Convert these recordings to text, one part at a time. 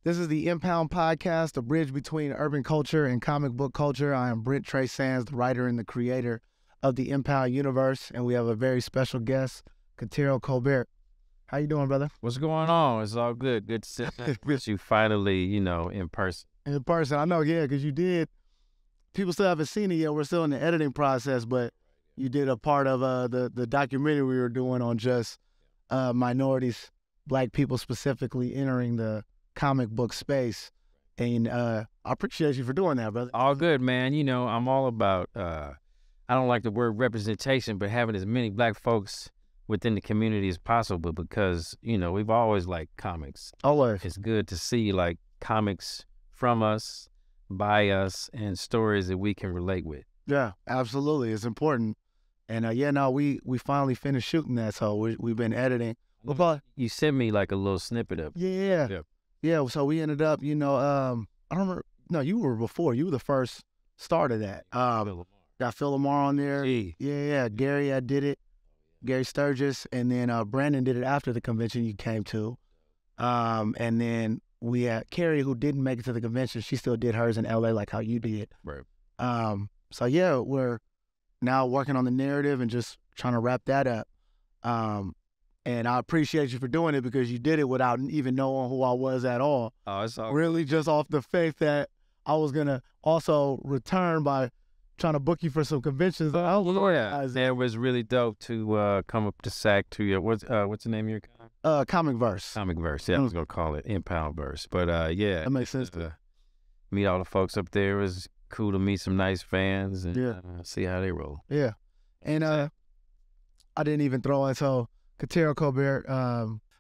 This is the Impound Podcast, a bridge between urban culture and comic book culture. I am Brent, the writer and the creator of the Impound universe, and we have a very special guest, Catero Colbert. How you doing, brother? What's going on? It's all good. Good to see you finally, in person. In person, I know, yeah, because you did. People still haven't seen it yet. We're still in the editing process, but you did a part of the documentary we were doing on just minorities, Black people specifically entering the comic book space. And I appreciate you for doing that, brother. All good, man. I'm all about, I don't like the word representation, but having as many Black folks within the community as possible because, we've always liked comics. Always. It's good to see, comics from us, by us, and stories that we can relate with. Yeah, absolutely. It's important. And, we finally finished shooting that, so we've been editing. You sent me, a little snippet of it. Yeah, so we ended up, I don't remember. No, you were before. You were the first start of that. Got Phil Lamar on there. Yeah. Gary, I did it. Gary Sturgis. And then Brandon did it after the convention you came to. And then we had Carrie, who didn't make it to the convention. She still did hers in LA like how you did. Right. So, yeah, we're now working on the narrative and just trying to wrap that up. And I appreciate you for doing it because you did it without even knowing who I was at all. Oh, it's all really just off the faith that I was going to also return by trying to book you for some conventions. It was really dope to come up to SAC to your, what's the name of your comic? Comic Verse. Comic Verse, yeah. I was going to call it Impound Verse. But, yeah. That makes sense. Meet all the folks up there. It was cool to meet some nice fans and see how they roll. Yeah. And I didn't even throw in, so Catero Colbert,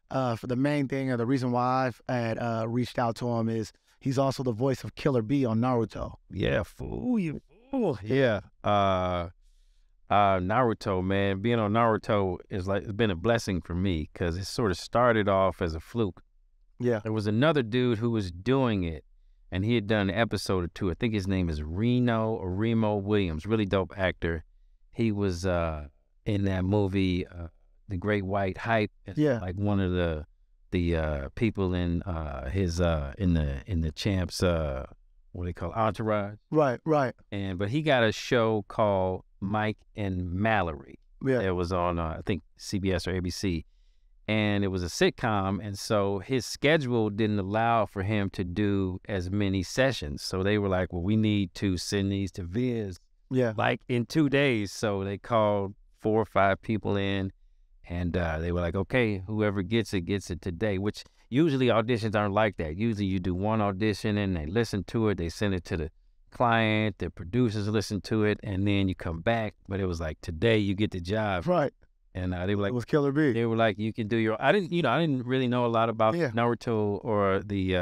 for the main thing or the reason why I had reached out to him is he's also the voice of Killer B on Naruto. Yeah, fool, you fool. Yeah. Naruto, man, being on Naruto it's been a blessing for me because it sort of started off as a fluke. Yeah. There was another dude who was doing it, and he had done an episode or two. I think his name is Remo Williams, really dope actor. He was in that movie, The Great White Hype. Like one of the people in his in the Champs what do they call it? Entourage. Right. But he got a show called Mike and Mallory. Yeah. It was on I think CBS or ABC. And it was a sitcom, and so his schedule didn't allow for him to do as many sessions. So they were like, well, we need to send these to Viz in 2 days. So they called 4 or 5 people in, and they were like, okay, whoever gets it today, which usually auditions aren't like that. Usually you do one audition and they listen to it, they send it to the client, the producers listen to it, and then you come back. But it was like, today you get the job. Right. And they were like, it was Killer B. They were like, you can do your, I didn't really know a lot about Naruto or the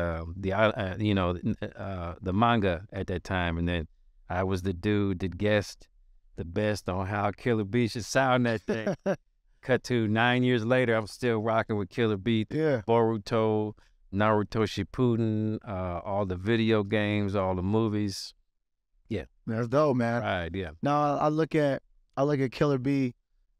manga at that time. And then I was the dude that guessed the best on how Killer B should sound that day. Cut to 9 years later, I'm still rocking with Killer B. Yeah. Boruto, Naruto Shippuden, all the video games, all the movies. Yeah. That's dope, man. Right, yeah. Now I look at Killer B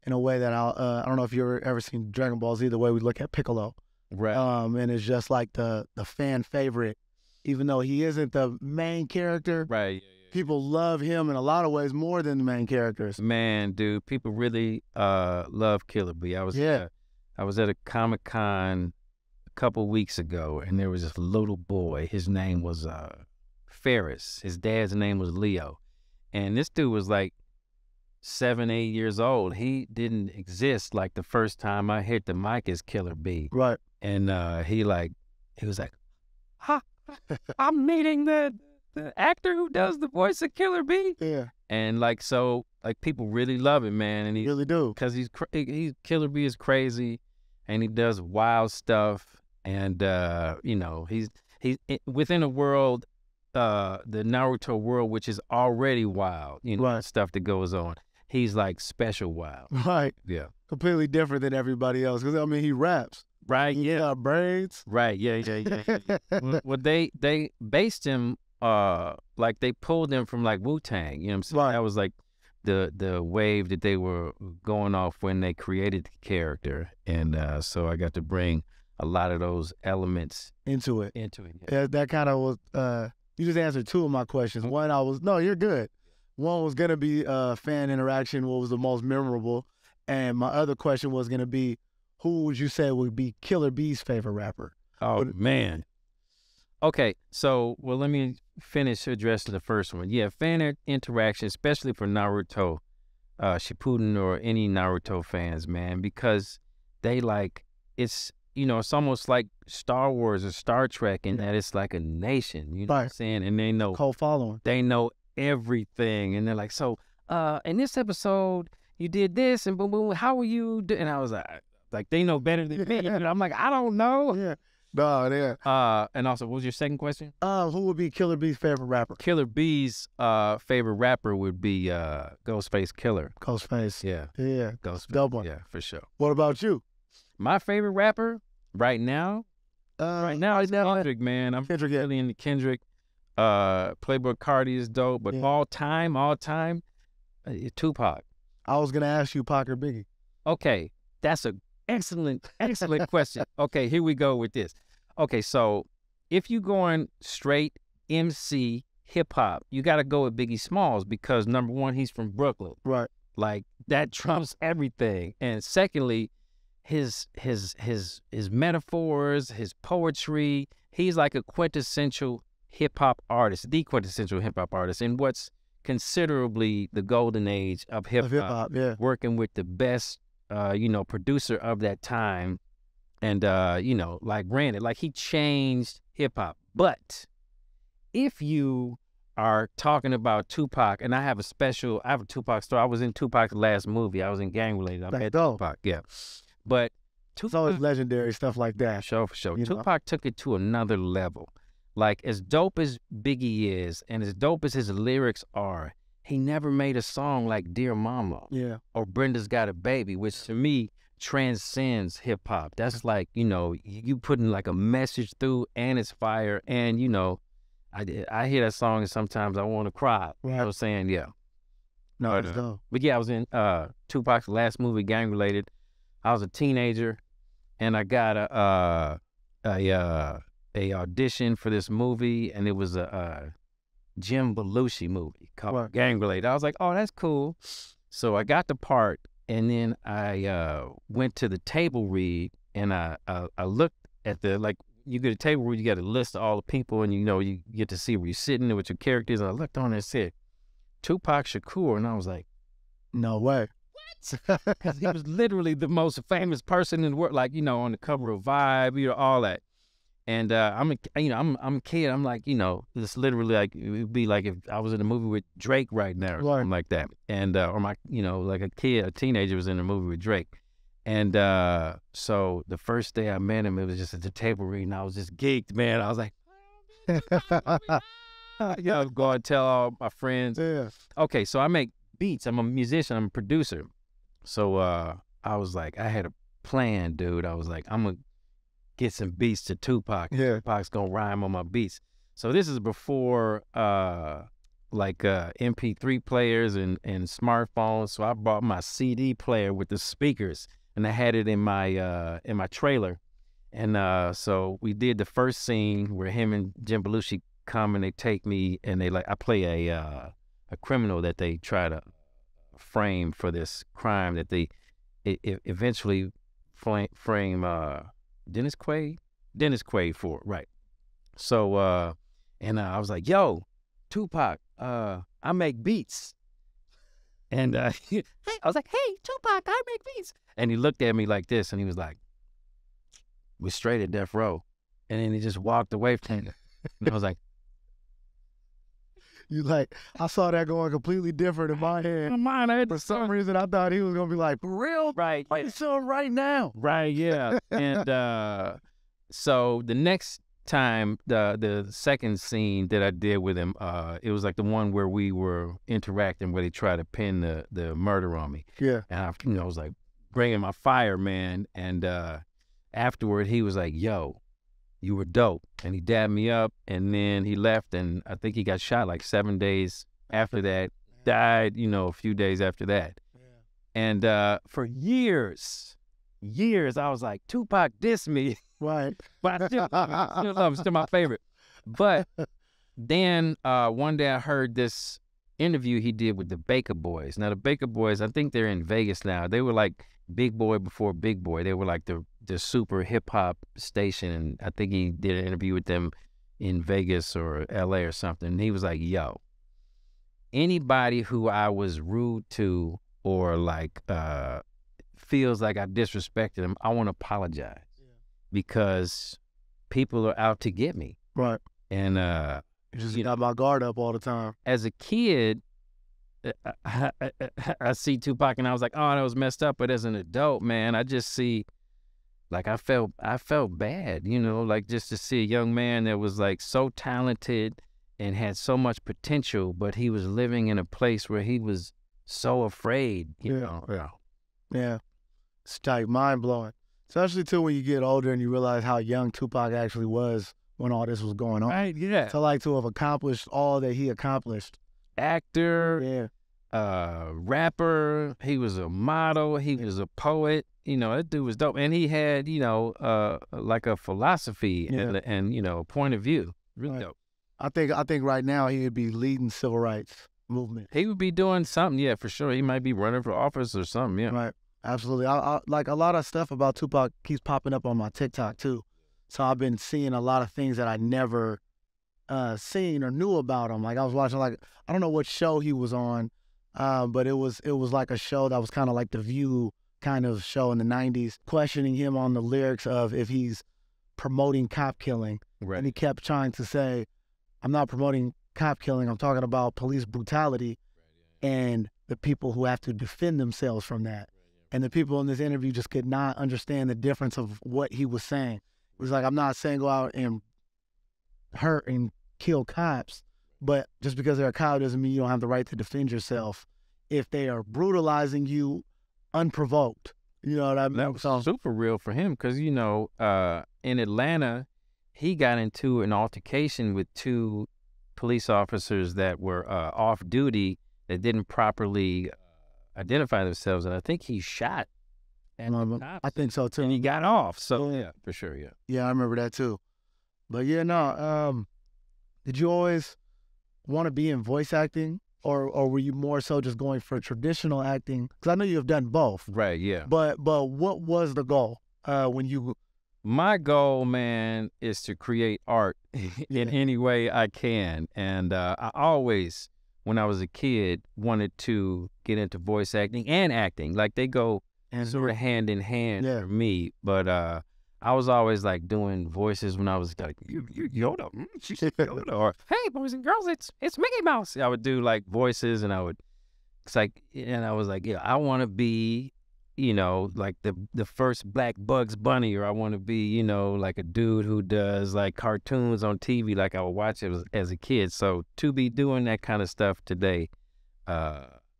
in a way that I don't know if you've ever seen Dragon Ball Z, the way we look at Piccolo. Right. And it's just like the fan favorite, even though he isn't the main character. Right. People love him in a lot of ways more than the main characters. Man, dude, people really love Killer B. I was at a Comic-Con a couple weeks ago, and there was this little boy. His name was Ferris. His dad's name was Leo. And this dude was like 7, 8 years old. He didn't exist like the first time I hit the mic as Killer B. Right. And he was like, ha, I'm meeting the actor who does the voice of Killer B. Yeah. And people really love it, man. And he really do. Because he's Killer B is crazy and he does wild stuff. And, he's within a world, the Naruto world, which is already wild, stuff that goes on. He's like special wild. Right. Yeah. Completely different than everybody else. Because, he raps. Right. He got braids. Right. Yeah. Well, they based him, they pulled him from like Wu-Tang. You know what I'm saying? Right. That was like the wave that they were going off when they created the character. And so I got to bring a lot of those elements into it. Yeah. That kind of was. You just answered two of my questions. One, you're good. One was gonna be fan interaction. What was the most memorable? And my other question was gonna be, who would you say would be Killer B's favorite rapper? Oh man. Okay, so let me finish addressing the first one. Yeah, fan interaction, especially for Naruto, Shippuden, or any Naruto fans, man, because they it's almost like Star Wars or Star Trek in that it's like a nation, you know what I'm saying? And they know cold following. They know everything, and they're like, so in this episode you did this, and boom boom, how were you? And I was like they know better than me, and I'm like, I don't know. Yeah. No, yeah. And also, what was your second question? Who would be Killer B's favorite rapper? Killer B's favorite rapper would be Ghostface Killer. Ghostface. Yeah. Yeah. Ghostface. Double. Yeah, for sure. What about you? My favorite rapper right now? It's Kendrick, man. I'm Kendrick, really into Kendrick. Playboy Cardi is dope, but all time, Tupac. I was gonna ask you Pac or Biggie. Okay, that's a excellent question. Okay, here we go with this. Okay, so if you going straight MC hip hop, you got to go with Biggie Smalls because number one, he's from Brooklyn. Right. Like that trumps everything. And secondly, his metaphors, his poetry, he's like a quintessential hip hop artist, the quintessential hip hop artist in what's considerably the golden age of hip hop. Yeah. Working with the best producer of that time. And, like granted, like he changed hip hop. But if you are talking about Tupac, and I have a Tupac story. I was in Tupac's last movie. I was in Gang Related. I met Tupac, yeah. But Tupac, it's always legendary stuff like that. For sure. Tupac took it to another level. Like as dope as Biggie is, and as dope as his lyrics are, he never made a song like Dear Mama or Brenda's Got a Baby, which to me transcends hip hop. That's like, you putting like a message through and it's fire. And, I hear that song and sometimes I want to cry. Right. You know what I'm saying? Yeah. No, it's dope. But yeah, I was in Tupac's last movie, Gang Related. I was a teenager and I got a audition for this movie, and it was a Jim Belushi movie called Gang Related. I was like, oh, that's cool. So I got the part, and then I went to the table read, and I looked at you get a table read, you got a list of all the people, and you get to see where you're sitting with your characters. And I looked on and it said Tupac Shakur, and I was like, no way. What? Because he was literally the most famous person in the world, on the cover of Vibe, all that. And I'm a kid. I'm like, it's literally like it would be like if I was in a movie with Drake right now or something like that. And or my, like a teenager was in a movie with Drake. And so the first day I met him, it was just at the table reading. I was just geeked, man. I was like, go and tell all my friends. Yeah. Okay, so I make beats. I'm a musician. I'm a producer. So I was like, I had a plan, dude. I was like, I'm gonna get some beats to Tupac. Yeah. Tupac's gonna rhyme on my beats. So this is before MP3 players and smartphones. So I brought my CD player with the speakers, and I had it in my trailer. And so we did the first scene where him and Jim Belushi come and they take me, and I play a criminal that they try to frame for this crime that they eventually frame Dennis Quaid for, right? So and I was like, yo, Tupac, I make beats. And I was like, hey, Tupac, I make beats. And he looked at me like this, and he was like, we're straight at death row. And then he just walked away from me. And I was like, I saw that going completely different in my head. For some reason, I thought he was going to be like, for real? Right. Play the song right now. Right, yeah. And so the next time, the second scene that I did with him, it was like the one where we were interacting, where they tried to pin the murder on me. Yeah. And I was like bringing my fire, man. And afterward, he was like, yo, you were dope. And he dabbed me up, and then he left, and I think he got shot like 7 days after that, died, a few days after that. Yeah. And for years, years, I was like, Tupac dissed me. Right. But I still love him, still my favorite. But then one day I heard this interview he did with the Baker Boys. Now, the Baker Boys, I think they're in Vegas now. They were like Big Boy before Big Boy. They were like the super hip-hop station, and I think he did an interview with them in Vegas or L.A. or something. And he was like, yo, anybody who I was rude to or like feels like I disrespected them, I want to apologize because people are out to get me. Right. And you just got my guard up all the time. As a kid, I see Tupac and I was like, oh, that was messed up. But as an adult, man, I just see, like, I felt bad, you know, like just to see a young man that was like so talented and had so much potential, but he was living in a place where he was so afraid. You know? Yeah. It's like mind blowing, especially too when you get older and you realize how young Tupac actually was when all this was going on. Right, yeah. To have accomplished all that he accomplished. Actor, rapper, he was a model, he was a poet. You know, that dude was dope. And he had, you know, like a philosophy and you know, a point of view. Really dope. I think right now he would be leading civil rights movement. He would be doing something, yeah, for sure. He might be running for office or something, yeah. Right, absolutely. I like a lot of stuff about Tupac keeps popping up on my TikTok too. So I've been seeing a lot of things that I never seen or knew about him. Like I was watching, like, I don't know what show he was on, but it was like a show that was kind of like The View kind of show in the 90s, questioning him on the lyrics of if he's promoting cop killing. Right. And he kept trying to say, I'm not promoting cop killing, I'm talking about police brutality and the people who have to defend themselves from that. And the people in this interview just could not understand the difference of what he was saying. It was like, I'm not saying go out and hurt and kill cops, but just because they're a cop doesn't mean you don't have the right to defend yourself if they are brutalizing you unprovoked. You know what I mean? That was super real for him because, you know, in Atlanta, he got into an altercation with two police officers that were off duty that didn't properly identify themselves, and I think he shot at the cops. I think so too. And he got off. So yeah, for sure, yeah. Yeah, I remember that too. But yeah, no. Did you always want to be in voice acting, or were you more so just going for traditional acting? Because I know you have done both. Right. Yeah. But what was the goal when you? My goal, man, is to create art in any way I can, and I always, when I was a kid, wanted to get into voice acting and acting. Like they go sort of hand in hand for me. But I was always like doing voices when I was like, Yoda, she's Yoda, or hey, boys and girls, it's Mickey Mouse. I would do like voices, and I was like, yeah, I want to be, you know, like the first black Bugs Bunny, or I want to be, you know, like a dude who does like cartoons on TV, like I would watch it as a kid. So to be doing that kind of stuff today,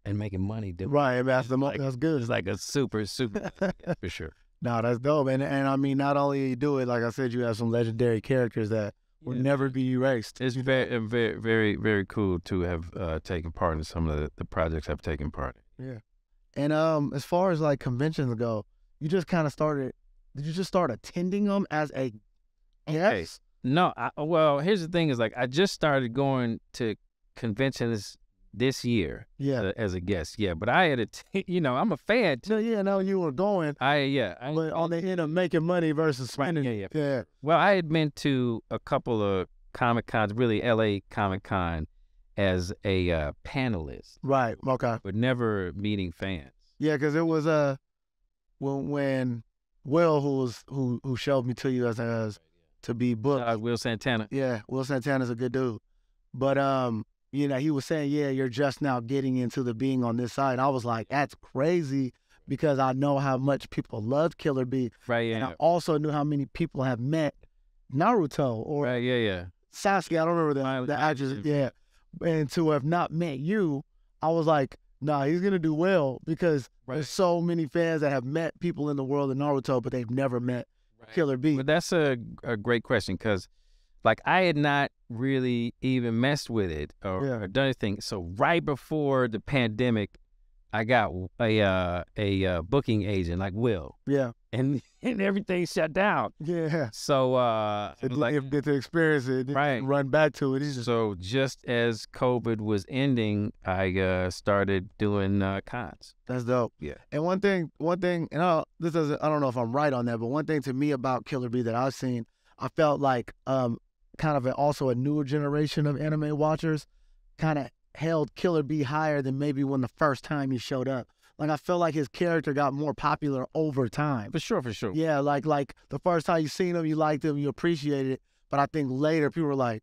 and making money, right? That's good. It's like a super for sure. No, that's dope. And I mean, not only you do it, like I said, you have some legendary characters that will never be erased. It's very, very, very, very cool to have taken part in some of the projects I've taken part in. Yeah. And as far as like conventions go, you just kind of started. Did you just start attending them as a guest? No. Well, here's the thing: is like I just started going to conventions this year. Yeah. As a guest. Yeah, but I had you know, I'm a fan. No, you were going. But on the end of making money versus spending. Yeah. Well, I had been to a couple of Comic Cons, really LA Comic Con, as a panelist. Right. Okay. But never meeting fans. Yeah, because it was when Will, who showed me to you as to be booked. Will Santana. Yeah, Will Santana's a good dude. But you know, he was saying, yeah, you're just now getting into the being on this side. I was like, that's crazy, because I know how much people loved Killer Bee. Right. Yeah. And I also knew how many people have met Naruto or Sasuke. I don't remember the actress. Yeah. And to have not met you, I was like, nah, he's going to do well, because there's so many fans that have met people in the world of Naruto, but they've never met Killer Bee. But that's a great question, because like I had not really even messed with it or done anything. So right before the pandemic, I got a booking agent like Will. Yeah. And everything shut down. Yeah. So if get to experience it, right, run back to it. So just as COVID was ending, I started doing cons. That's dope. Yeah. And one thing, and I don't know if I'm right on that, but one thing to me about Killer Bee that I've seen, I felt like kind of also a newer generation of anime watchers kind of held Killer Bee higher than maybe when the first time he showed up. Like, I feel like his character got more popular over time. For sure. Yeah, like the first time you seen him, you liked him, you appreciated it. But I think later people were like,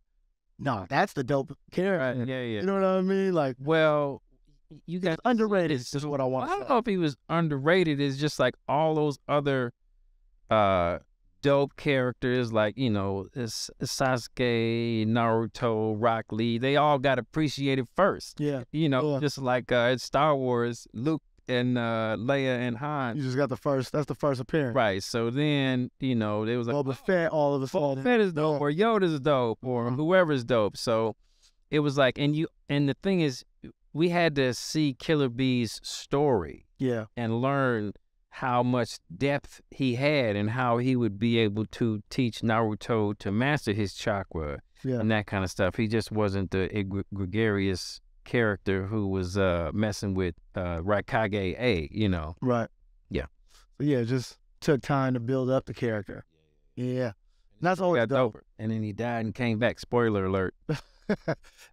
no, that's the dope character. Right, yeah. You know what I mean? Like, well, you got underrated is what I want to say. I don't know if he was underrated. It's just like all those other dope characters, like, you know, Sasuke, Naruto, Rock Lee, they all got appreciated first. Yeah. You know, just like it's Star Wars, Luke and Leia and Han. You just got that's the first appearance. Right. So then, you know, there was like, Boba Fett all of a sudden. Boba Fett is dope, or Yoda's dope, or whoever's dope. So it was like, and the thing is, we had to see Killer Bee's story. Yeah. And learn how much depth he had and how he would be able to teach Naruto to master his chakra and that kind of stuff. He just wasn't the gregarious character who was messing with Raikage A, you know. Right. Yeah. So yeah, just took time to build up the character. Yeah. And that's always dope. And then he died and came back. Spoiler alert.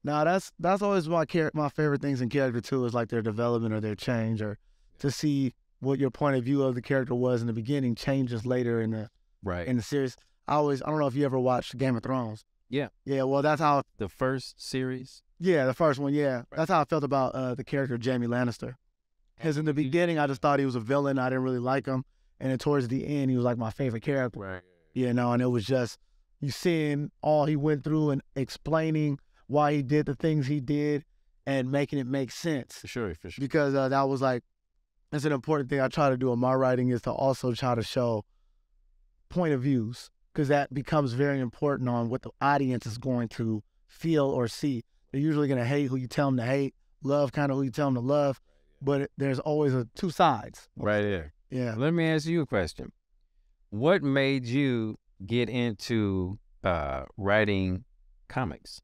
Nah, that's always my favorite things in character too, is like their development or their change, or to see what your point of view of the character was in the beginning changes later in the series. I don't know if you ever watched Game of Thrones. Yeah. Yeah, well, that's how the first series. Yeah, the first one. Yeah, right. That's how I felt about the character Jaime Lannister. Because in the beginning, I just thought he was a villain. I didn't really like him, and then towards the end, he was like my favorite character. Right. You know, and it was just you seeing all he went through and explaining why he did the things he did and making it make sense. For sure. Because that was like, that's an important thing I try to do in my writing, is to also try to show point of views, because that becomes very important on what the audience is going to feel or see. They're usually going to hate who you tell them to hate, love kind of who you tell them to love, but there's always two sides. Right there. Yeah. Let me ask you a question. What made you get into writing comics?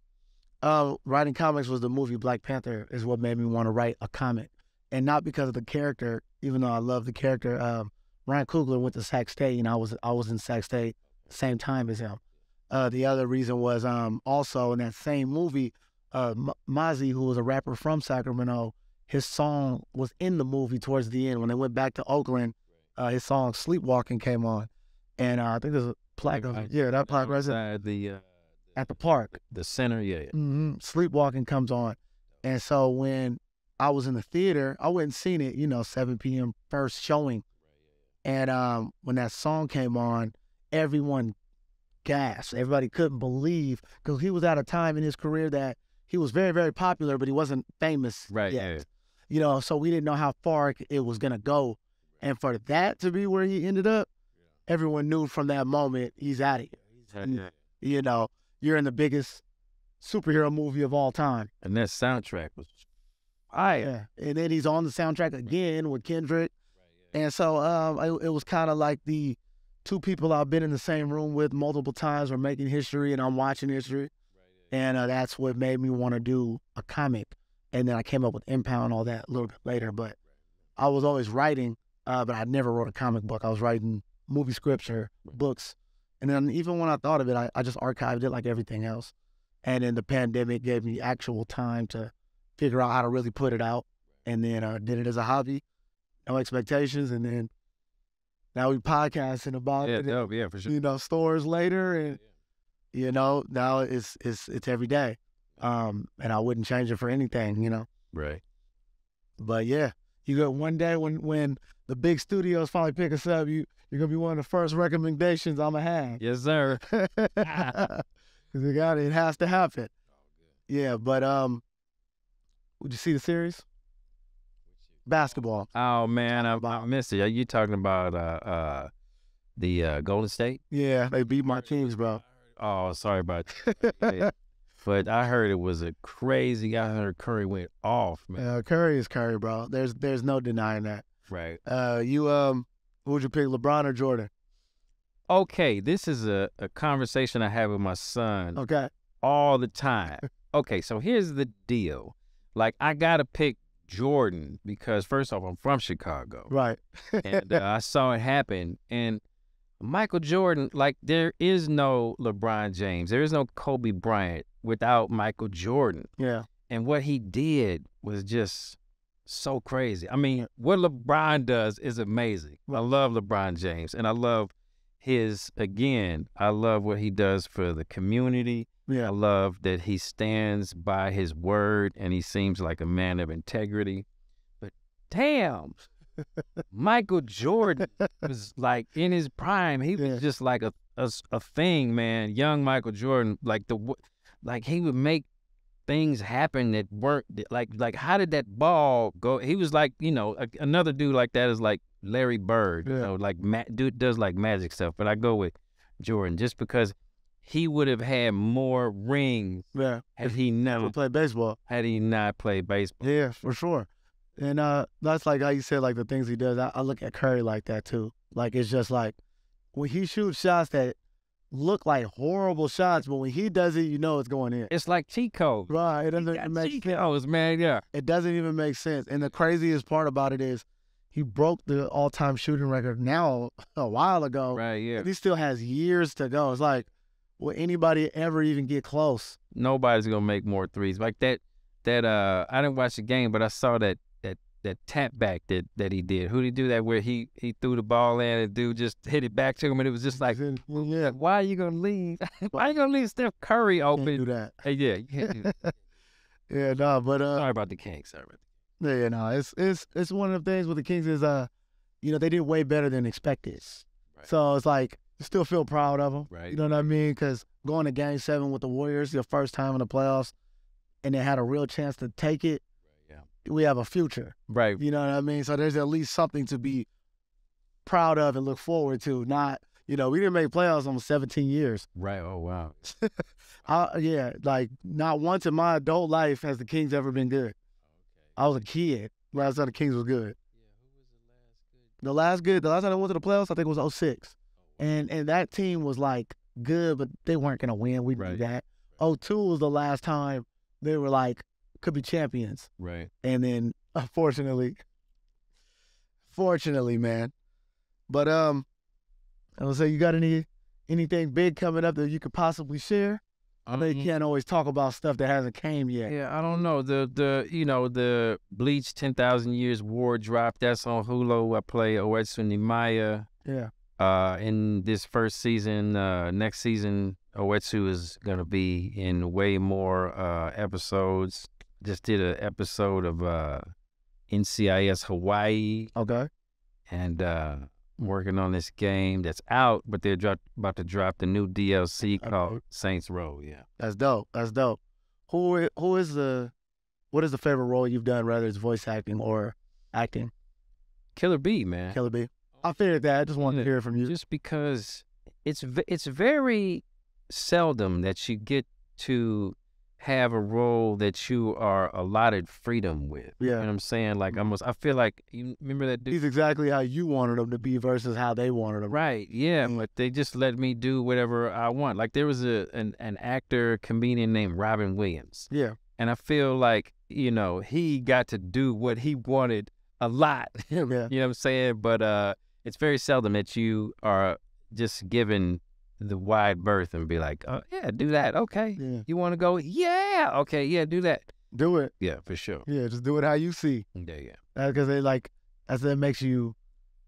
Writing comics was the movie Black Panther is what made me want to write a comic. And not because of the character, even though I love the character. Ryan Coogler went to Sac State, and I was in Sac State same time as him. The other reason was also in that same movie, Mozzie, who was a rapper from Sacramento, his song was in the movie towards the end. When they went back to Oakland, his song Sleepwalking came on. And I think there's a plaque. That plaque right there. At the park. The center, yeah. Mm-hmm. Sleepwalking comes on. And so when I was in the theater, I went and seen it, 7 p.m. first showing. And when that song came on, everyone gasped. Everybody couldn't believe, because he was at a time in his career that he was very, very popular, but he wasn't famous yet. Yeah. So we didn't know how far it was going to go. And for that to be where he ended up, everyone knew from that moment, he's out of here. You're in the biggest superhero movie of all time. And that soundtrack was fire. Yeah. And then he's on the soundtrack again with Kendrick. And so it was kind of like the two people I've been in the same room with multiple times are making history, and I'm watching history. And that's what made me want to do a comic. And then I came up with Impound, all that a little bit later. But I was always writing, but I never wrote a comic book. I was writing movie scripts or books. And then even when I thought of it, I just archived it like everything else. And then the pandemic gave me actual time to figure out how to really put it out. And then did it as a hobby, no expectations. And then now we podcasting about it. Yeah, for sure. Stores later. And, now it's every day. And I wouldn't change it for anything, Right. But yeah, you got one day when the big studios finally pick us up, you're going to be one of the first recommendations I'm going to have. Yes, sir. Because it has to happen. Yeah, but would you see the series? Basketball. Oh, man, I missed it. Are you talking about the Golden State? Yeah, they beat my teams, bro. Oh, sorry about that. Yeah. But I heard it was a crazy. I heard Curry went off, man. Curry is Curry, bro. There's no denying that. Right. Who would you pick, LeBron or Jordan? Okay, this is a conversation I have with my son. Okay. All the time. Okay, so here's the deal. Like, I gotta pick Jordan because first off, I'm from Chicago. Right. And I saw it happen. And Michael Jordan, like, there is no LeBron James. There is no Kobe Bryant without Michael Jordan. Yeah. And what he did was just so crazy. I mean, what LeBron does is amazing. I love LeBron James, and I love I love what he does for the community. Yeah. I love that he stands by his word, and he seems like a man of integrity. But damn, Michael Jordan was like in his prime. He was just like a thing, man. Young Michael Jordan, like he would make things happen that weren't like how did that ball go? He was like, another dude like that is like Larry Bird, like dude does like magic stuff. But I go with Jordan just because he would have had more rings had he never played baseball. Had he not played baseball. Yeah, for sure. And that's like how you said, like the things he does. I look at Curry like that too. Like it's just like when he shoots shots that look like horrible shots, but when he does it, you know it's going in. It's like cheat code. Right. It doesn't make sense. Man, yeah. It doesn't even make sense. And the craziest part about it is he broke the all-time shooting record now a while ago. Right, yeah. And he still has years to go. It's like, will anybody ever even get close? Nobody's gonna make more threes. Like that I didn't watch the game, but I saw that tap back that he did. Who did he do that where he threw the ball in and dude just hit it back to him, and it was just like, why are you gonna leave? Why are you gonna leave Steph Curry open? Can't do that. Hey, yeah, you can't do that. Yeah, no, but sorry about the Kings. Yeah, no, it's one of the things with the Kings is they did way better than expected. Right. So it's like you still feel proud of them. Right. You know what I mean? Because going to Game 7 with the Warriors, your first time in the playoffs, and they had a real chance to take it. We have a future. Right. You know what I mean? So there's at least something to be proud of and look forward to. Not, we didn't make playoffs almost 17 years. Right. Oh, wow. Like not once in my adult life has the Kings ever been good. Okay. I was a kid last time the Kings was good. Yeah, who was the last time I went to the playoffs, I think it was 06. And that team was like good, but they weren't going to win. We knew that. 02 was the last time they were like, could be champions. Right. And then fortunately, man. But I would say, you got anything big coming up that you could possibly share? I know you can't always talk about stuff that hasn't came yet. Yeah, I don't know. The Bleach 10,000 Years War dropped. That's on Hulu. I play Oetsu Nimaya. Yeah. In this first season, next season, Oetsu is gonna be in way more episodes. Just did an episode of NCIS Hawaii. Okay. And working on this game that's out, but they're about to drop the new DLC called Saints Row. Yeah. That's dope. What is the favorite role you've done, whether it's voice acting or acting? Killer B, man. Killer B. I figured that. I just wanted to hear it from you. Just because it's very seldom that you get to have a role that you are allotted freedom with. Yeah. You know what I'm saying? Like I feel like, you remember that dude? He's exactly how you wanted him to be versus how they wanted him. Right, yeah, but they just let me do whatever I want. Like there was an actor, comedian named Robin Williams. Yeah. And I feel like, he got to do what he wanted a lot. Yeah. You know what I'm saying? But it's very seldom that you are just given the wide berth and be like, oh, yeah, do that. Okay. Yeah. You want to go? Yeah. Okay. Yeah, do that. Do it. Yeah, for sure. Yeah, just do it how you see. Yeah. Because that makes you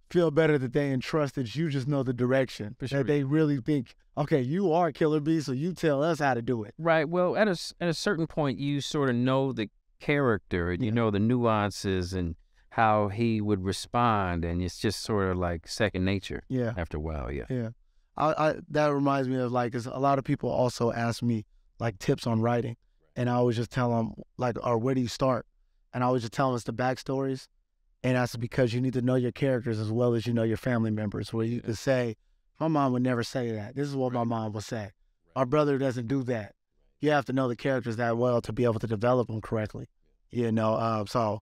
feel better that they entrusted you just know the direction. For sure. That they really think, okay, you are Killer B, so you tell us how to do it. Right. Well, at a certain point, you sort of know the character and you know the nuances and how he would respond, and it's just sort of like second nature. Yeah. After a while, yeah. Yeah. That reminds me of because a lot of people also ask me like tips on writing, and I always just tell them or where do you start? And I always just tell them it's the backstories, and that's because you need to know your characters as well as you know your family members. Where you could say, my mom would never say that. This is what my mom would say. Our brother doesn't do that. you have to know the characters that well to be able to develop them correctly. You know, so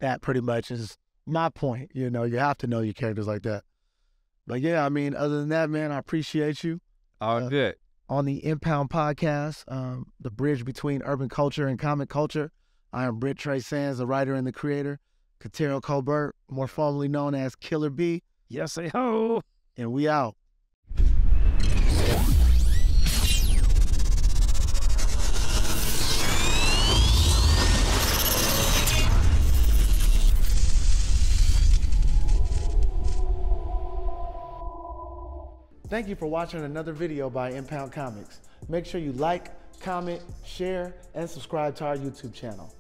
that pretty much is my point. You know, you have to know your characters like that. But yeah, I mean, other than that, man, I appreciate you. All good. On the Impound Podcast, the bridge between urban culture and comic culture. I am Brent Trayce, the writer and the creator. Catero Colbert, more formally known as Killer B. Yes, say ho. And we out. Thank you for watching another video by Impound Comics. Make sure you like, comment, share, and subscribe to our YouTube channel.